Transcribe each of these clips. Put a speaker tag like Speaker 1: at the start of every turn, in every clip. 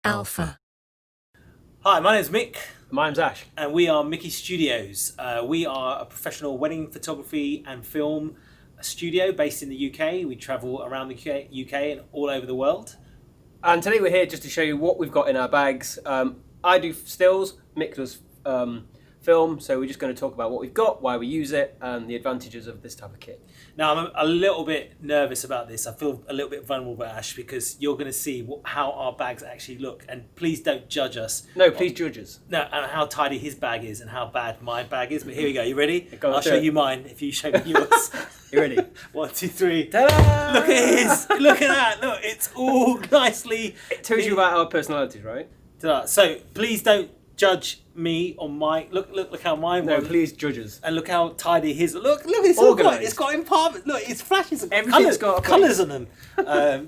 Speaker 1: Alpha.
Speaker 2: Hi, my name's Mick.
Speaker 3: My name's Ash.
Speaker 2: And we are MIKI Studios. We are a professional wedding photography and film studio based in the UK. We travel around the UK and all over the world.
Speaker 3: And today we're here just to show you what we've got in our bags. I do stills, Mick does film, so we're just going to talk about what we've got, why we use it, and the advantages of this type of kit.
Speaker 2: Now, I'm a little bit nervous about this. I feel a little bit vulnerable, Ash, because you're going to see how our bags actually look. And please don't judge us.
Speaker 3: No, please judge us.
Speaker 2: No, and how tidy his bag is and how bad my bag is. But here we go. You ready?
Speaker 3: I'll
Speaker 2: show you mine if you show me yours.
Speaker 3: You ready?
Speaker 2: 1, 2, 3.
Speaker 3: Ta-da!
Speaker 2: Look at his. Look at that. Look, it's all nicely.
Speaker 3: It tells you about our personalities, right?
Speaker 2: So please don't judge me on my look how mine
Speaker 3: No,
Speaker 2: was.
Speaker 3: please judge us.
Speaker 2: And look how tidy his look it's all got,
Speaker 3: Organised.
Speaker 2: it's got impartment. Look, it's flashes of
Speaker 3: Everything's got a
Speaker 2: colours on them.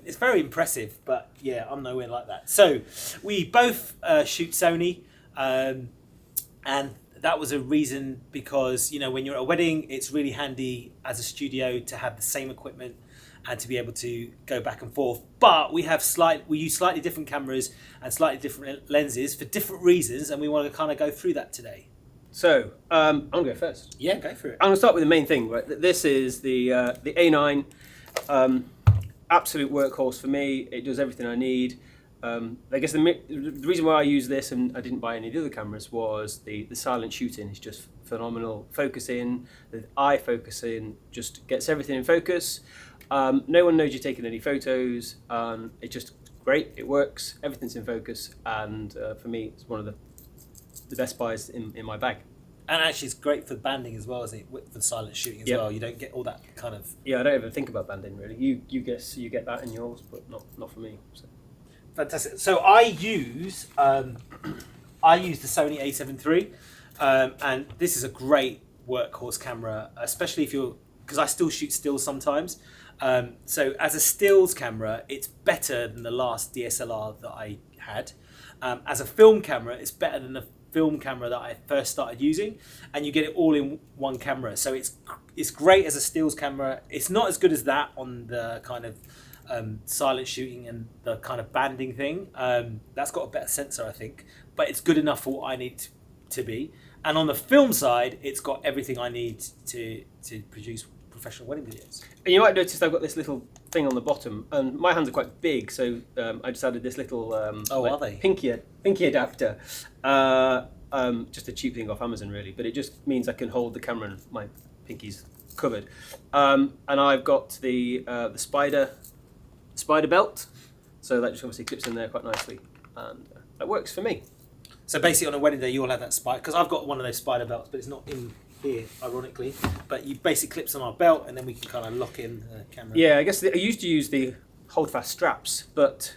Speaker 2: It's very impressive, but yeah, I'm nowhere like that. So we both shoot Sony, and that was a reason because when you're at a wedding, it's really handy as a studio to have the same equipment and to be able to go back and forth. But we use slightly different cameras and slightly different lenses for different reasons, and we want to kind of go through that today.
Speaker 3: So, I'm going to go first.
Speaker 2: Yeah, go for it.
Speaker 3: I'm going to start with the main thing, right? This is the A9, absolute workhorse for me. It does everything I need. I guess the reason why I use this and I didn't buy any of the other cameras was the silent shooting is just phenomenal. Focusing, the eye focusing just gets everything in focus. No one knows you're taking any photos. It's just great. It works. Everything's in focus, and for me, it's one of the best buys in my bag.
Speaker 2: And actually, it's great for banding as well, isn't it? For silent shooting as well. You don't get all that kind of.
Speaker 3: Yeah, I don't even think about banding really. You guess you get that in yours, but not for me. So.
Speaker 2: Fantastic. So I use the Sony A7 III, and this is a great workhorse camera, especially because I still shoot stills sometimes. So as a stills camera, it's better than the last DSLR that I had. As a film camera, it's better than the film camera that I first started using, and you get it all in one camera. So it's great as a stills camera. It's not as good as that on the kind of silent shooting and the kind of banding thing. That's got a better sensor, I think, but it's good enough for what I need to be. And on the film side, it's got everything I need to produce professional wedding videos.
Speaker 3: And you might notice I've got this little thing on the bottom, and my hands are quite big, so I just added this little
Speaker 2: are they?
Speaker 3: pinky adapter. Just a cheap thing off Amazon, really, but it just means I can hold the camera and my pinky's covered. And I've got the spider belt, so that just obviously clips in there quite nicely, and that works for me.
Speaker 2: So basically on a wedding day you all have that spider, because I've got one of those spider belts, but it's not in here, ironically, but you basically clips on our belt and then we can kind of lock in the camera.
Speaker 3: Yeah, I guess I used to use the hold fast straps, but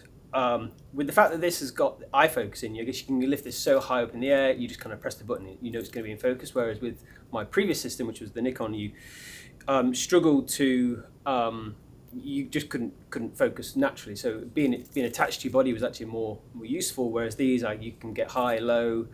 Speaker 3: with the fact that this has got eye focusing, I guess you can lift this so high up in the air, you just kind of press the button, you know it's going to be in focus, whereas with my previous system, which was the Nikon, you struggled to you just couldn't focus naturally. So being attached to your body was actually more useful. Whereas these, you can get high, low,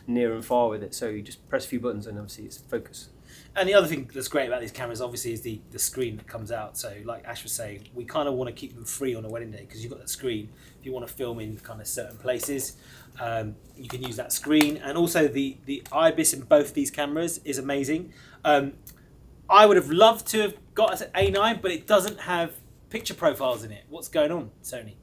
Speaker 3: near and far with it. So you just press a few buttons and obviously it's focus.
Speaker 2: And the other thing that's great about these cameras, obviously, is the screen that comes out. So like Ash was saying, we kind of want to keep them free on a wedding day because you've got that screen. If you want to film in kind of certain places, you can use that screen. And also the IBIS in both these cameras is amazing. I would have loved to have got an A9, but it doesn't have picture profiles in it. What's going on, Sony?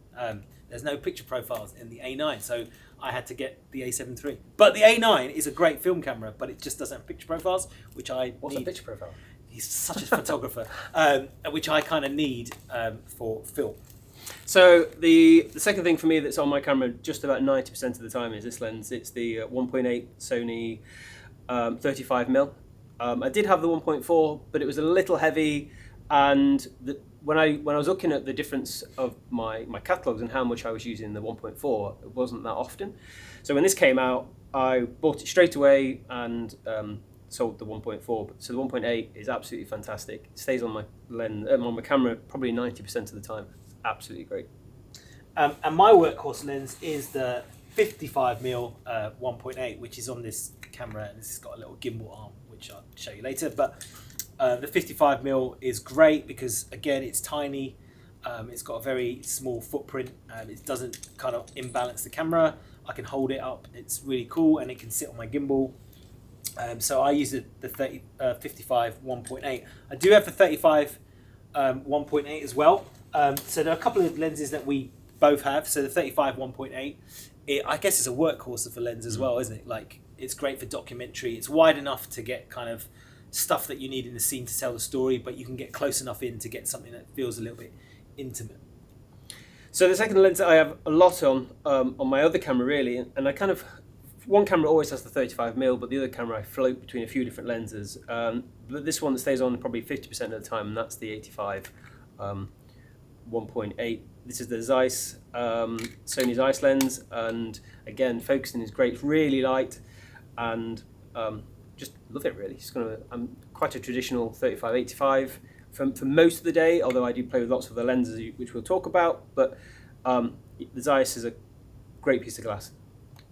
Speaker 2: There's no picture profiles in the A9, so I had to get the A7 III. But the A9 is a great film camera, but it just doesn't have picture profiles, which I
Speaker 3: What's
Speaker 2: need.
Speaker 3: a picture profile?
Speaker 2: He's such a photographer, which I kind of need for film.
Speaker 3: So the second thing for me that's on my camera just about 90% of the time is this lens. It's the 1.8 Sony 35mm. I did have the 1.4, but it was a little heavy, and when I was looking at the difference of my catalogues and how much I was using the 1.4, it wasn't that often. So when this came out, I bought it straight away and sold the 1.4. So the 1.8 is absolutely fantastic. It stays on my lens, on my camera probably 90% of the time. It's absolutely great.
Speaker 2: And my workhorse lens is the 55mm 1.8, which is on this camera, and this has got a little gimbal arm, which I'll show you later. But the 55mm is great because, again, it's tiny. It's got a very small footprint. It doesn't kind of imbalance the camera. I can hold it up. It's really cool, and it can sit on my gimbal. So I use the 55 1.8. I do have the 35 1.8 as well. So there are a couple of lenses that we both have. So the 35 1.8, I guess it's a workhorse of a lens as well, isn't it? Like, it's great for documentary. It's wide enough to get kind of stuff that you need in the scene to tell the story, but you can get close enough in to get something that feels a little bit intimate.
Speaker 3: So the second lens that I have a lot on my other camera, really, and I kind of, one camera always has the 35mm, but the other camera I float between a few different lenses. But this one that stays on probably 50% of the time, and that's the 85 1.8. This is the Zeiss, Sony Zeiss lens, and again, focusing is great. It's really light, and just love it, really. I'm quite a traditional 35-85 for most of the day, although I do play with lots of the lenses which we'll talk about. But the Zeiss is a great piece of glass.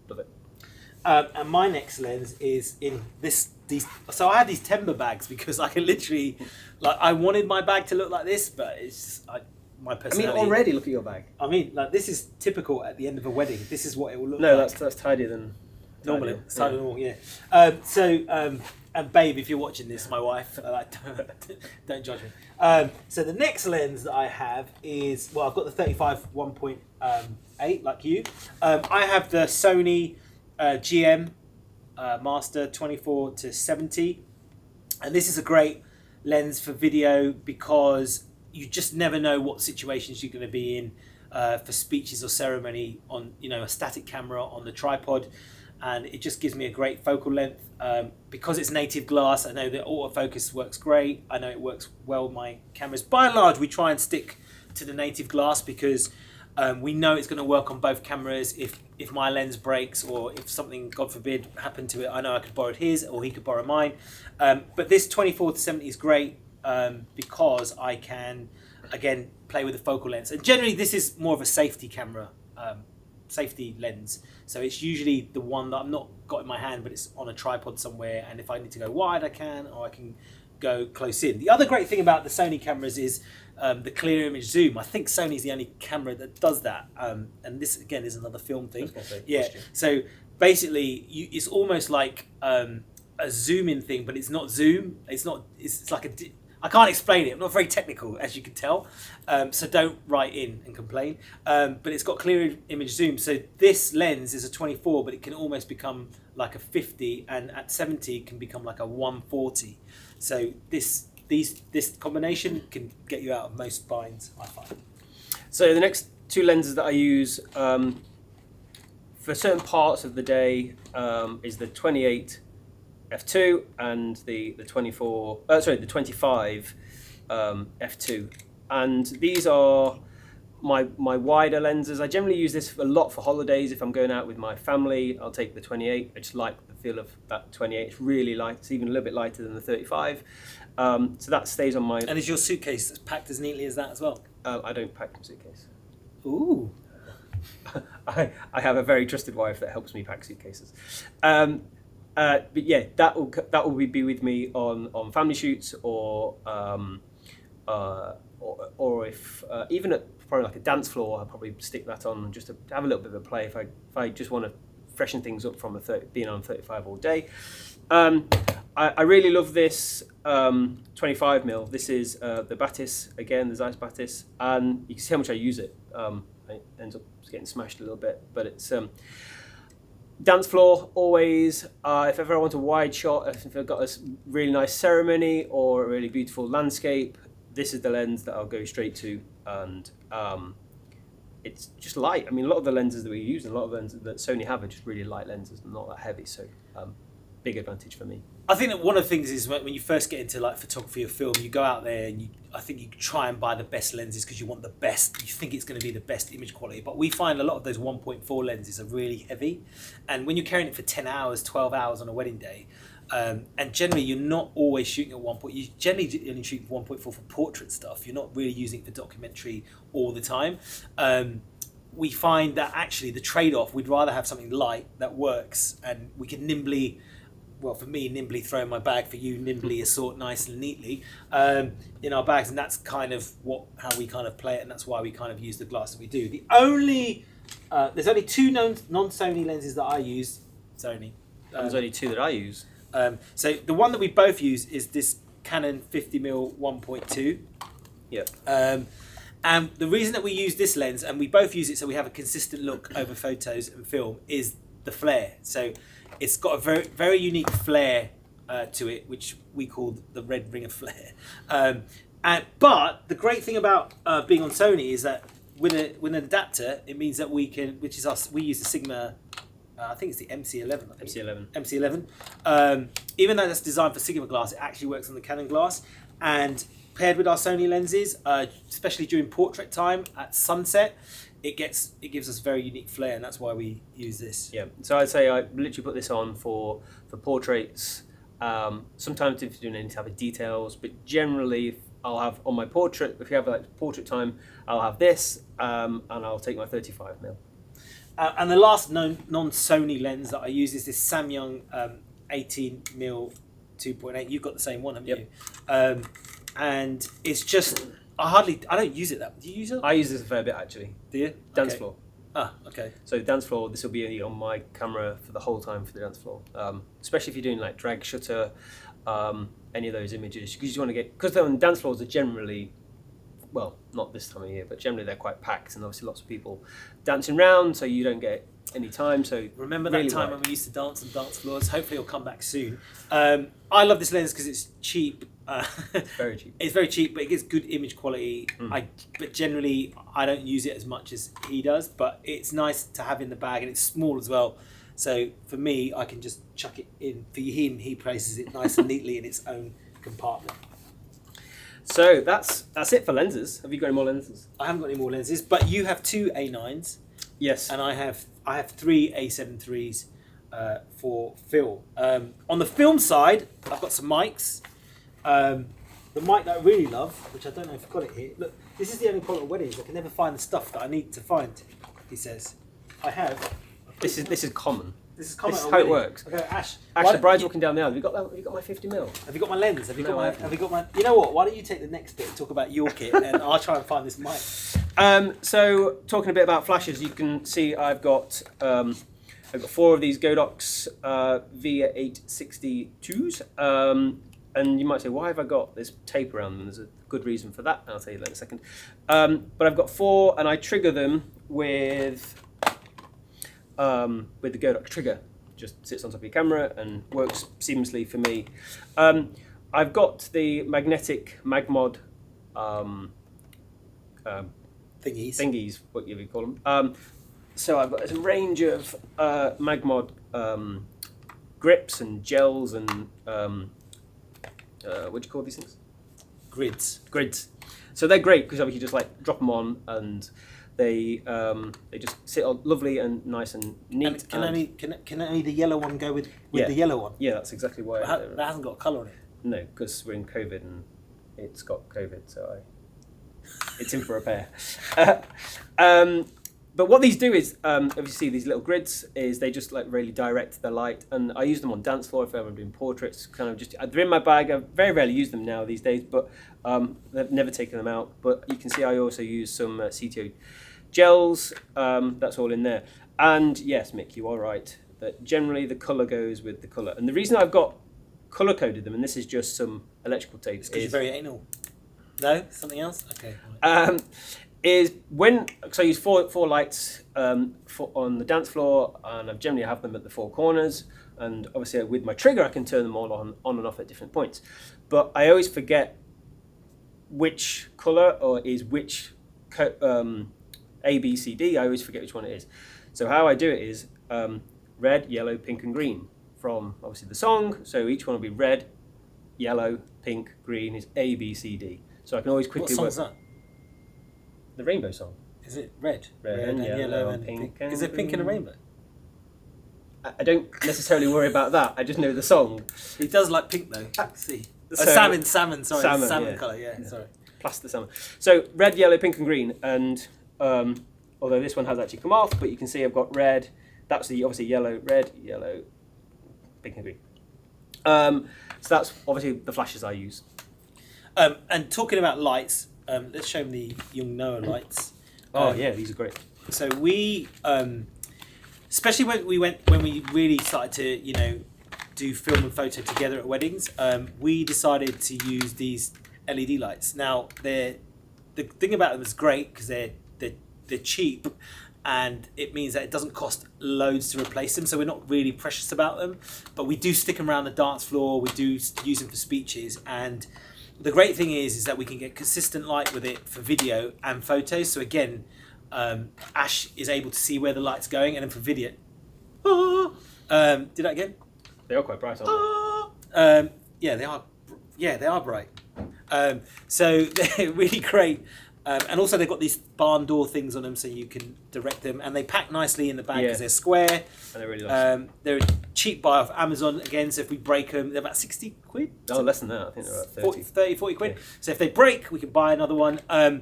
Speaker 3: Love it.
Speaker 2: And my next lens is in these. So I had these timber bags because I can literally, like, I wanted my bag to look like this, but it's just, my personality.
Speaker 3: I mean, already look at your bag.
Speaker 2: I mean, like, this is typical at the end of a wedding. This is what it will look
Speaker 3: No,
Speaker 2: like.
Speaker 3: that's tidier than
Speaker 2: Normally,
Speaker 3: tidier.
Speaker 2: it's tidier than normal, yeah. And babe, if you're watching this, my wife, don't judge me. So the next lens that I have is, well, I've got the 35 1.8 like you. I have the Sony GM Master 24-70, and this is a great lens for video because you just never know what situations you're going to be in for speeches or ceremony on, a static camera on the tripod. And it just gives me a great focal length. Because it's native glass, I know that autofocus works great. I know it works well with my cameras. By and large, we try and stick to the native glass because we know it's going to work on both cameras. If my lens breaks or if something, God forbid, happened to it, I know I could borrow his or he could borrow mine. But this 24-70 is great because I can, again, play with the focal length. And generally, this is more of a safety camera. Safety lens, so it's usually the one that I'm not got in my hand, but it's on a tripod somewhere, and if I need to go wide I can, or I can go close in. The other great thing about the Sony cameras is the clear image zoom. I think Sony's the only camera that does that, and this again is another film thing. Yeah, so basically it's almost like a zoom in thing, but it's not zoom, it's like I can't explain it. I'm not very technical, as you can tell, so don't write in and complain. But it's got clear image zoom. So this lens is a 24, but it can almost become like a 50, and at 70 it can become like a 140. So this combination can get you out of most binds, I find.
Speaker 3: So the next two lenses that I use for certain parts of the day is the 28 f2 and the 25 f2, and these are my wider lenses. I generally use this a lot for holidays. If I'm going out with my family, I'll take the 28. I just like the feel of that 28. It's really light. It's even a little bit lighter than the 35. So that stays on my.
Speaker 2: And is your suitcase packed as neatly as that as well?
Speaker 3: I don't pack my suitcase.
Speaker 2: Ooh.
Speaker 3: I have a very trusted wife that helps me pack suitcases. But yeah, that will be with me on family shoots or if even at probably like a dance floor, I'll probably stick that on just to have a little bit of a play if I just want to freshen things up from being on 35 all day. I really love this 25mm. This is the Batis, again, the Zeiss Batis, and you can see how much I use it. It ends up getting smashed a little bit, but it's dance floor always. If ever I want a wide shot, if I've got a really nice ceremony or a really beautiful landscape, this is the lens that I'll go straight to, and it's just light. I mean, a lot of the lenses that we use and a lot of the lenses that Sony have are just really light lenses and not that heavy, so big advantage for me.
Speaker 2: I think that one of the things is when you first get into like photography or film, you go out there and I think you try and buy the best lenses because you want the best, you think it's going to be the best image quality, but we find a lot of those 1.4 lenses are really heavy, and when you're carrying it for 10 hours, 12 hours on a wedding day, and generally you're not always shooting at 1.4, you generally only shoot 1.4 for portrait stuff, you're not really using it for documentary all the time. We find that actually the trade-off, we'd rather have something light that works and we can nimbly well, for me, nimbly throw in my bag. For you, nimbly assort nice and neatly in our bags, and that's kind of how we kind of play it, and that's why we kind of use the glass that we do. There's only two non-Sony lenses that I use. Sony.
Speaker 3: There's only two that I use.
Speaker 2: So the one that we both use is this Canon 50mm 1.2.
Speaker 3: Yeah.
Speaker 2: And the reason that we use this lens, and we both use it so we have a consistent look over photos and film, is the flare. So it's got a very, very unique flare to it, which we call the red ring of flare. But the great thing about being on Sony is that with an adapter, it means that we use the Sigma. I think it's the MC11. MC11. Even though that's designed for Sigma glass, it actually works on the Canon glass. And paired with our Sony lenses, especially during portrait time at sunset, it gives us very unique flare, and that's why we use this.
Speaker 3: Yeah. So I'd say I literally put this on for portraits. Sometimes if you're doing any type of details, but generally I'll have on my portrait. If you have like portrait time, I'll have this, and I'll take my 35mm.
Speaker 2: And the last non-Sony lens that I use is this Samyang 18mm 2.8. You've got the same one, haven't you? And it's just I don't use it that. Do you use it?
Speaker 3: I use this a fair bit actually.
Speaker 2: Do you?
Speaker 3: Dance
Speaker 2: Okay.
Speaker 3: floor.
Speaker 2: Ah, okay.
Speaker 3: So dance floor, this will be on my camera for the whole time for the dance floor. Especially if you're doing like drag shutter, any of those images, because you want to because on dance floors are generally, well, not this time of year, but generally they're quite packed, and obviously lots of people dancing around, so you don't get any time. So
Speaker 2: remember that time when we used to dance on dance floors? Hopefully it'll come back soon. I love this lens because it's cheap.
Speaker 3: Very cheap.
Speaker 2: It's very cheap, but it gives good image quality. But generally, I don't use it as much as he does. But it's nice to have in the bag, and it's small as well. So for me, I can just chuck it in. For him, he places it nice and neatly in its own compartment.
Speaker 3: So that's it for lenses. Have you got any more lenses?
Speaker 2: I haven't got any more lenses, but you have two A9s.
Speaker 3: Yes.
Speaker 2: And I have three A7 IIIs for film. On the film side, I've got some mics. The mic that I really love, which I don't know if I've got it here. Look, this is the only problem with weddings. I can never find the stuff that I need to find. He says, I have.
Speaker 3: This is common.
Speaker 2: This is common.
Speaker 3: This is how it works.
Speaker 2: Okay, Ash.
Speaker 3: Actually, the bride's walking down the aisle. Have you got my 50mm?
Speaker 2: Have you got my lens? Have you
Speaker 3: No, I
Speaker 2: got my? You know what? Why don't you take the next bit and talk about your kit, and I'll try and find this mic.
Speaker 3: So talking a bit about flashes, you can see I've got four of these Godox V862s. And you might say, why have I got this tape around them? There's a good reason for that, and I'll tell you that in a second. But I've got four, and I trigger them with the Godox trigger. Just sits on top of your camera and works seamlessly for me. I've got the magnetic Magmod thingies, what you would call them. So I've got a range of Magmod grips and gels and what do you call these things? Grids. So they're great because obviously you just like drop them on and they just sit on lovely and nice and neat.
Speaker 2: And can only the yellow one go with the yellow one?
Speaker 3: Yeah, that's exactly why.
Speaker 2: That hasn't got a colour on it.
Speaker 3: No, because we're in COVID and it's got COVID, so it's in for a pair. But what these do is, if you see these little grids, is they just like really direct the light, and I use them on dance floor if I'm doing portraits. Kind of just they're in my bag. I very rarely use them now these days, but I've never taken them out. But you can see I also use some CTO gels. That's all in there. And yes, Mick, you are right that generally the colour goes with the colour. And the reason I've got colour coded them, and this is just some electrical tape,
Speaker 2: It's because you're very anal. No, something else. Okay.
Speaker 3: Is when so I use four lights on the dance floor, and I generally have them at the four corners. And obviously, with my trigger, I can turn them all on and off at different points. But I always forget which color or is which A, B, C, D. I always forget which one it is. So how I do it is red, yellow, pink, and green from obviously the song. So each one will be red, yellow, pink, green is A, B, C, D. So I can always quickly
Speaker 2: What song's
Speaker 3: work.
Speaker 2: that?
Speaker 3: The rainbow song.
Speaker 2: Is it red?
Speaker 3: Red and yellow and pink and
Speaker 2: Is there pink in a rainbow?
Speaker 3: I don't necessarily worry about that. I just know the song.
Speaker 2: He does like pink though. See.
Speaker 3: So-
Speaker 2: Salmon, sorry.
Speaker 3: Salmon,
Speaker 2: Salmon
Speaker 3: yeah.
Speaker 2: colour, yeah, sorry.
Speaker 3: Plus the salmon. So red, yellow, pink, and green. And although this one has actually come off, but you can see I've got red. That's the obviously yellow, red, yellow, pink, and green. So that's obviously the flashes I use.
Speaker 2: And talking about lights, let's show them the Young Noah lights.
Speaker 3: Yeah, these are great.
Speaker 2: So we, especially when we really started to do film and photo together at weddings, we decided to use these LED lights. Now the thing about them is great because they're cheap, and it means that it doesn't cost loads to replace them. So we're not really precious about them, but we do stick them around the dance floor. We do use them for speeches, and the great thing is that we can get consistent light with it for video and photos. So again, Ash is able to see where the light's going, and then for video, do that again.
Speaker 3: They are quite bright, aren't they?
Speaker 2: Yeah, they are. Yeah, they are bright. So they're really great. And also they've got these barn door things on them, so you can direct them, and they pack nicely in the bag because they're square.
Speaker 3: And they're really nice.
Speaker 2: They're a cheap buy off Amazon again. So if we break them, they're about 60 quid.
Speaker 3: Oh, less than that. I think they're about
Speaker 2: 30, 40 quid.
Speaker 3: Yeah.
Speaker 2: So if they break, we can buy another one.
Speaker 3: They're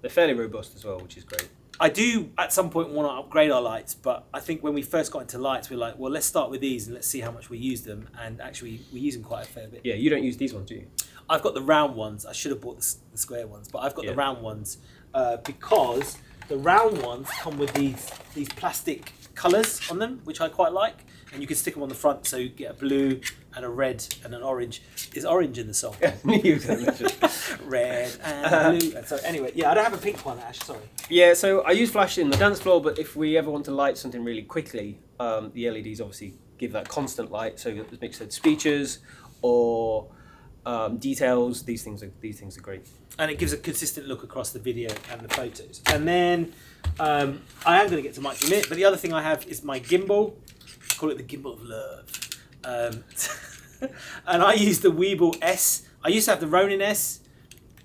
Speaker 3: fairly robust as well, which is great.
Speaker 2: I do at some point want to upgrade our lights, but I think when we first got into lights, we're like, well, let's start with these and let's see how much we use them. And actually, we use them quite a fair bit.
Speaker 3: Yeah, you don't use these ones, do you?
Speaker 2: I've got the round ones. I should have bought the square ones, but I've got the round ones because the round ones come with these plastic colours on them, which I quite like. And you can stick them on the front, so you get a blue and a red and an orange. Is orange in the song? Red and blue. And so anyway, I don't have a pink one, Ash. Sorry.
Speaker 3: Yeah, so I use flash in the dance floor, but if we ever want to light something really quickly, the LEDs obviously give that constant light. So it makes it speeches or details. These things are great.
Speaker 2: And it gives a consistent look across the video and the photos. And then I am going to get to Mike in a minute, but the other thing I have is my gimbal. I call it the gimbal of love. And I use the Weeble S. I used to have the Ronin S,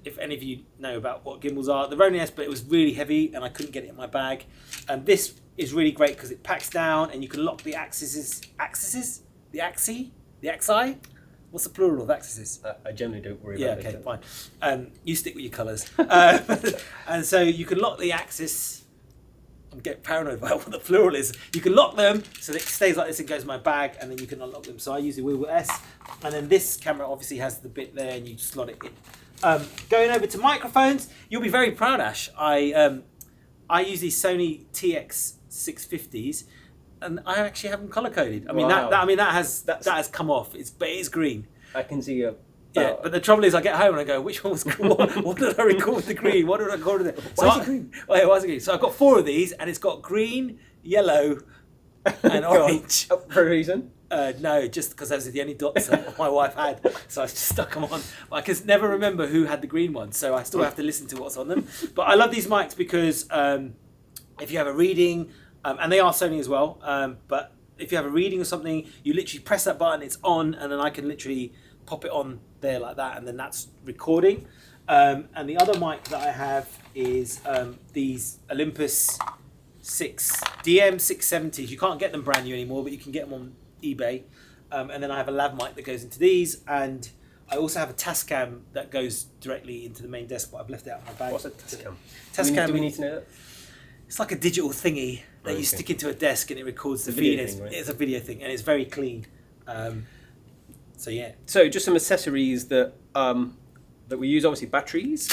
Speaker 2: if any of you know about what gimbals are. The Ronin S, but it was really heavy and I couldn't get it in my bag. And this is really great because it packs down and you can lock the axes. The axi? What's the plural of axes?
Speaker 3: I generally don't worry
Speaker 2: Yeah,
Speaker 3: about
Speaker 2: okay,
Speaker 3: it.
Speaker 2: fine. You stick with your colours. And so you can lock the axis. I'm getting paranoid about what the plural is. You can lock them so that it stays like this and goes in my bag, and then you can unlock them. So I use the Weeble S. And then this camera obviously has the bit there and you slot it in. Going over to microphones, you'll be very proud, Ash. I use these Sony TX650s, and I actually have them color coded. I mean,
Speaker 3: Wow.
Speaker 2: that has come off. But it is green.
Speaker 3: I can see a...
Speaker 2: Yeah, but the trouble is, I get home and I go, which one was cool? What did I record with the green? What did I record with it?
Speaker 3: Why is it green?
Speaker 2: Well, yeah, why is it green? So I've got 4 of these, and it's got green, yellow, and orange.
Speaker 3: For a reason?
Speaker 2: No, just because those are the only dots that my wife had, so I just stuck them on. I can never remember who had the green ones, so I still have to listen to what's on them. But I love these mics because if you have a reading, and they are Sony as well, but if you have a reading or something, you literally press that button, it's on, and then I can literally pop it on there like that, and then that's recording. And the other mic that I have is these Olympus 6 DM670s. You can't get them brand new anymore, but you can get them on eBay. And then I have a lav mic that goes into these, and I also have a Tascam that goes directly into the main desk, but I've left it out of my bag.
Speaker 3: What's a Tascam?
Speaker 2: Tascam.
Speaker 3: Do we need to know that?
Speaker 2: It's like a digital thingy that you stick into a desk and it records the feed. It's a video thing, and it's very clean. So yeah.
Speaker 3: So just some accessories that we use. Obviously batteries,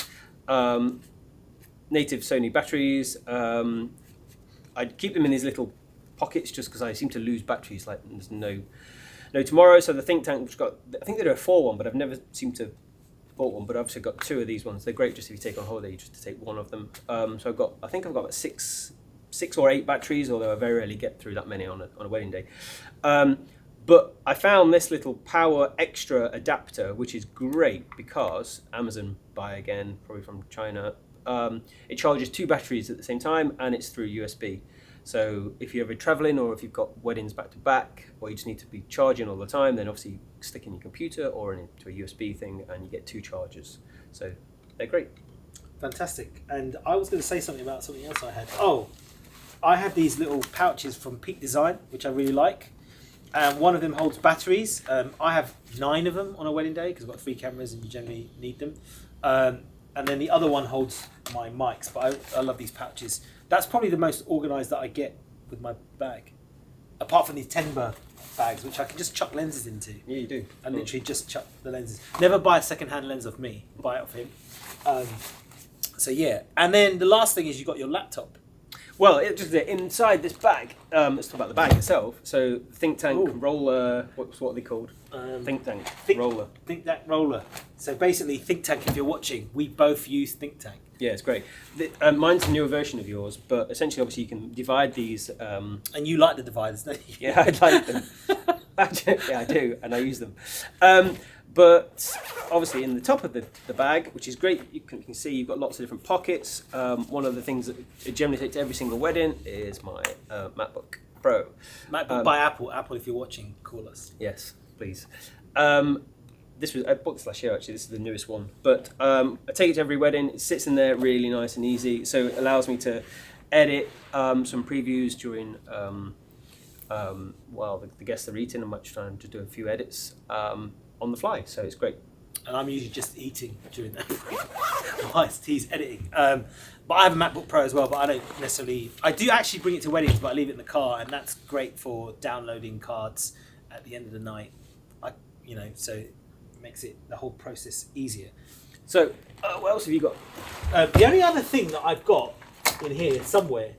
Speaker 3: native Sony batteries. I keep them in these little pockets just because I seem to lose batteries like there's no tomorrow. So the Think Tank, which got, I think they do a 4 one, but I've never seemed to bought one. But I've obviously got 2 of these ones. They're great just if you take on holiday, just to take one of them. So I think I've got about 6 or 8 batteries, although I very rarely get through that many on a wedding day. But I found this little power extra adapter, which is great because Amazon buy again, probably from China. It charges 2 batteries at the same time, and it's through USB. So if you're ever traveling, or if you've got weddings back to back, or you just need to be charging all the time, then obviously you stick in your computer or into a USB thing, and you get 2 chargers. So they're great.
Speaker 2: Fantastic. And I was going to say something about something else I had. Oh, I have these little pouches from Peak Design, which I really like. One of them holds batteries. I have 9 of them on a wedding day because I've got 3 cameras and you generally need them. And then the other one holds my mics, but I love these pouches. That's probably the most organised that I get with my bag. apart from these timber bags, which I can just chuck lenses into.
Speaker 3: Yeah, you do.
Speaker 2: I literally just chuck the lenses. Never buy a second-hand lens off me. Buy it off him. So yeah, and then the last thing is you got your laptop.
Speaker 3: Well, it's just inside this bag. Let's talk about the bag itself. So, Think Tank roller. What are they called? Think Tank roller.
Speaker 2: Think Tank roller. So basically, Think Tank. If you're watching, we both use Think Tank.
Speaker 3: Yeah, it's great. Mine's a newer version of yours, but essentially, obviously, you can divide these.
Speaker 2: And you like the dividers, don't you?
Speaker 3: Yeah, I like them. Yeah, I do, and I use them. But obviously, in the top of the bag, which is great, you can see you've got lots of different pockets. One of the things that I generally take to every single wedding is my MacBook Pro.
Speaker 2: MacBook by Apple. Apple, if you're watching, call us.
Speaker 3: Yes, please. This was I bought this last year actually. This is the newest one, but I take it to every wedding. It sits in there really nice and easy, so it allows me to edit some previews during while the guests are eating. I'm much trying to do a few edits on the fly, so it's great.
Speaker 2: And I'm usually just eating during that whilst he's editing. But I have a MacBook Pro as well, but I don't necessarily. I do actually bring it to weddings, but I leave it in the car, and that's great for downloading cards at the end of the night. So it makes the whole process easier.
Speaker 3: So, what else have you got?
Speaker 2: The only other thing that I've got in here somewhere,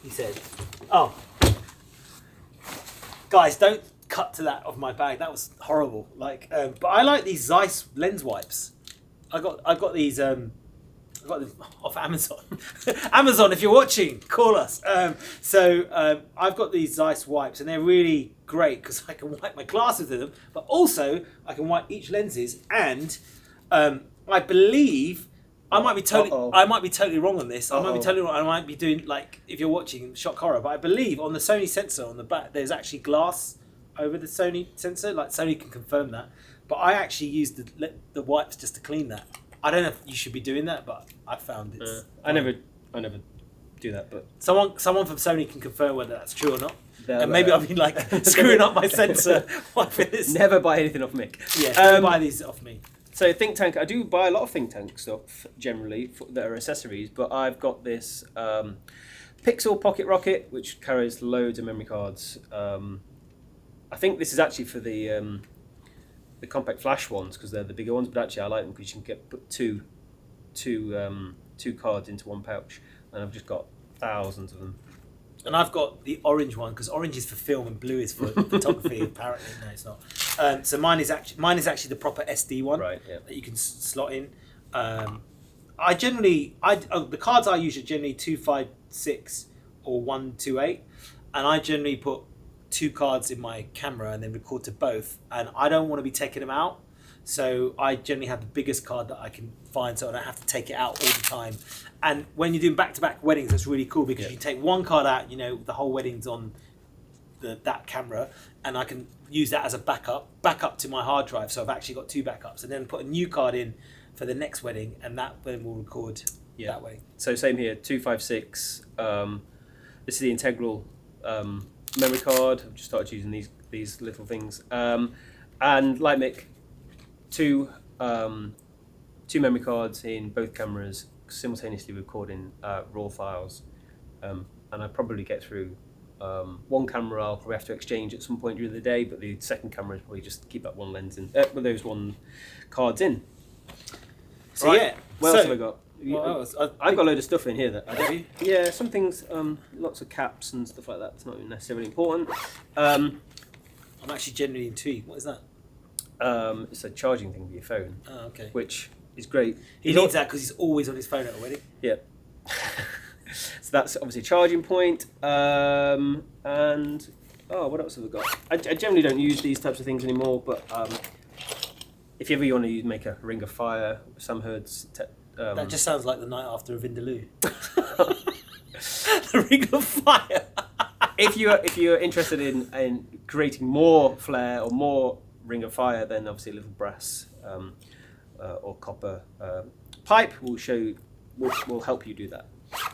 Speaker 2: he said, "Oh, guys, don't cut to that of my bag. That was horrible." But I like these Zeiss lens wipes. I got these. I got them off Amazon. Amazon, if you're watching, call us. I've got these Zeiss wipes, and they're really great because I can wipe my glasses with them, but also I can wipe each lenses. And I believe I might be totally wrong on this. I might be totally wrong. I might be doing if you're watching, shock horror. But I believe on the Sony sensor on the back, there's actually glass over the Sony sensor. Sony can confirm that. But I actually use the wipes just to clean that. I don't know if you should be doing that, but I found it.
Speaker 3: I never do that, but
Speaker 2: someone from Sony can confirm whether that's true or not. And maybe I've been screwing up my sensor wiping this.
Speaker 3: Never buy anything off Mick.
Speaker 2: Yeah, don't buy these off me.
Speaker 3: So Think Tank, I do buy a lot of Think Tank stuff generally that are accessories, but I've got this Pixel Pocket Rocket which carries loads of memory cards. I think this is actually for the compact flash ones because they're the bigger ones, but actually I like them because you can put two cards into one pouch, and I've just got thousands of them.
Speaker 2: And I've got the orange one because orange is for film and blue is for photography. Apparently, no, it's not. So mine is actually the proper SD one,
Speaker 3: right? Yeah.
Speaker 2: That you can slot in. The cards I use are generally 256 or 128, and I generally put 2 cards in my camera and then record to both. And I don't want to be taking them out, so I generally have the biggest card that I can find, so I don't have to take it out all the time. And when you're doing back-to-back weddings, that's really cool because you take one card out, the whole wedding's on that camera, and I can use that as a backup to my hard drive. So I've actually got 2 backups, and then put a new card in for the next wedding, and that then will record that way. So
Speaker 3: same here, 256. This is the integral memory card. I've just started using these little things. And like Mick, two memory cards in both cameras, simultaneously recording raw files, and I probably get through one camera. I'll probably have to exchange at some point during the day, but the second camera is probably just keep that one lens in with those one cards in.
Speaker 2: So right.
Speaker 3: What else have I got? I've got a load of stuff in here that
Speaker 2: have you?
Speaker 3: Yeah, some things, lots of caps and stuff like that. It's not even necessarily important. I'm
Speaker 2: actually genuinely intrigued. What is that?
Speaker 3: It's a charging thing for your phone.
Speaker 2: Oh, okay.
Speaker 3: Which is great.
Speaker 2: He needs that because he's always on his phone at a wedding.
Speaker 3: Yeah. So that's obviously a charging point. And what else have we got? I generally don't use these types of things anymore, but if you ever want to make a ring of fire, Sam Hurd's.
Speaker 2: That just sounds like the night after a Vindaloo. The ring of fire.
Speaker 3: If you're interested in creating more flare or more ring of fire, then obviously a little brass or copper pipe will help you do that.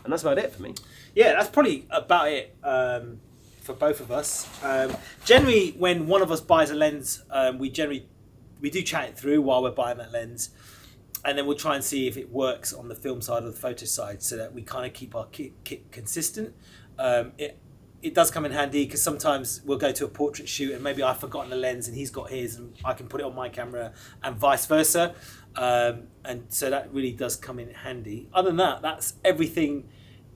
Speaker 3: And that's about it for me.
Speaker 2: Yeah, that's probably about it for both of us. Generally, when one of us buys a lens, we do chat it through while we're buying that lens, and then we'll try and see if it works on the film side or the photo side, so that we kind of keep our kit consistent. it does come in handy because sometimes we'll go to a portrait shoot and maybe I've forgotten the lens and he's got his and I can put it on my camera and vice versa. And so that really does come in handy. Other than that, that's everything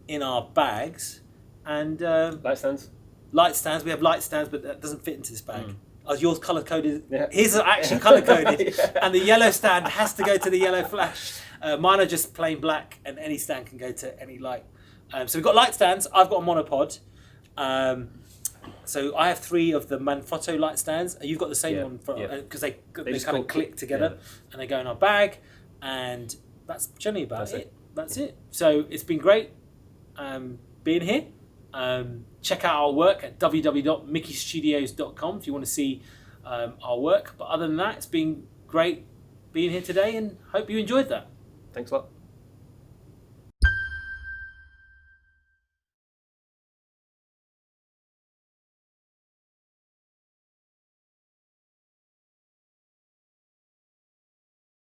Speaker 2: in our bags. And
Speaker 3: Light stands.
Speaker 2: light stands. We have light stands, but that doesn't fit into this bag. Yours colour coded.
Speaker 3: Yeah.
Speaker 2: His are actually colour coded,
Speaker 3: Yeah.
Speaker 2: and the yellow stand has to go to the yellow flash. Mine are just plain black, and any stand can go to any light. So we've got light stands. I've got a monopod. So I have 3 of the Manfrotto light stands. You've got the same one because they
Speaker 3: just
Speaker 2: kind of click together and they go in our bag, and that's generally about it. That's it. So it's been great being here. Check out our work at www.mikistudios.com if you want to see our work. But other than that, it's been great being here today, and hope you enjoyed that.
Speaker 3: Thanks a lot.